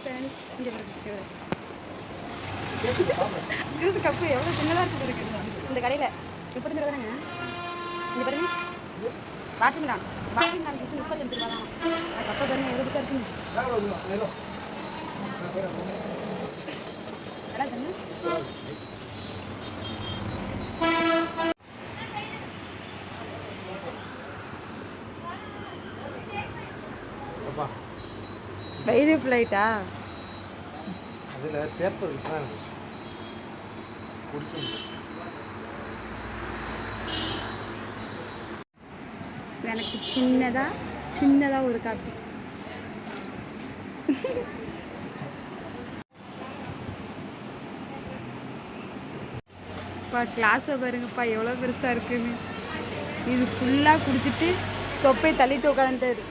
Friends இங்கே juice cup எவ்வளோ சின்னதாக இருக்குது இந்த கடையில் 30 ரூபா தானேங்க. இங்கே பாருங்க வாட்டர்மிலான் ஜூஸ் 35 ரூபா தான். கப்பை பாருங்க எவ்வளோ பெருசாக இருக்குங்க. நல்லா தானே. வயிறு ஃப்ளைட்டா அதில் பேப்பர் தான் குடிக்க எனக்கு சின்னதாக ஒரு காப்பி. இப்போ கிளாஸை பாருங்கப்பா எவ்வளோ பெருசாக இருக்குன்னு. இது ஃபுல்லாக குடிச்சிட்டு தொப்பை தள்ளிட்டு உட்காந்துட்டாரு.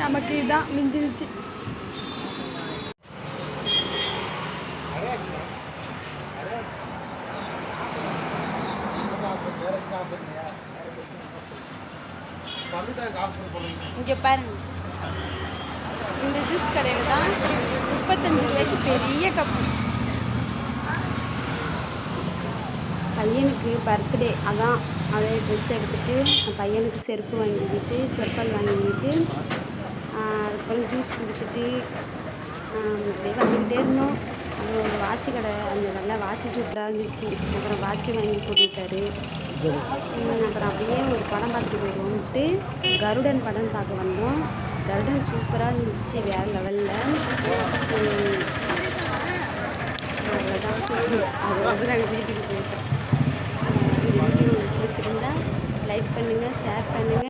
நமக்கு இதுதான் மிஞ்சிருச்சு. இங்கே பாருங்க, இந்த ஜூஸ் கடையில் தான் 35 ரூபாய்க்கு பெரிய கப்பு. பையனுக்கு பர்த்டே, அதான் அதே ட்ரெஸ் எடுத்துகிட்டு பையனுக்கு செருப்பு வாங்கிக்கிட்டு செப்பல் வாங்கிக்கிட்டு அதுக்கப்புறம் ஜூஸ் குடிச்சிட்டு அப்படியே வந்துக்கிட்டே இருந்தோம். அப்புறம் ஒரு வாட்சி கடை, அந்த நல்லா வாட்சி சூப்பராக இருந்துச்சு. அப்புறம் வாட்சி வாங்கி போட்டுவிட்டாரு. அப்புறம் அப்படியே ஒரு படம் பார்த்துட்டு போயிடுவோம்ட்டு கருடன் படம் பார்க்க வந்தோம். கருடன் சூப்பராக இருந்துச்சு, வேறு லெவலில். அவ்வளோதான், அது நாங்கள் வீட்டுக்கு போயிட்டோம். வீடியோ பிடிச்சிருந்தா லைக் பண்ணுங்கள், ஷேர் பண்ணுங்கள்.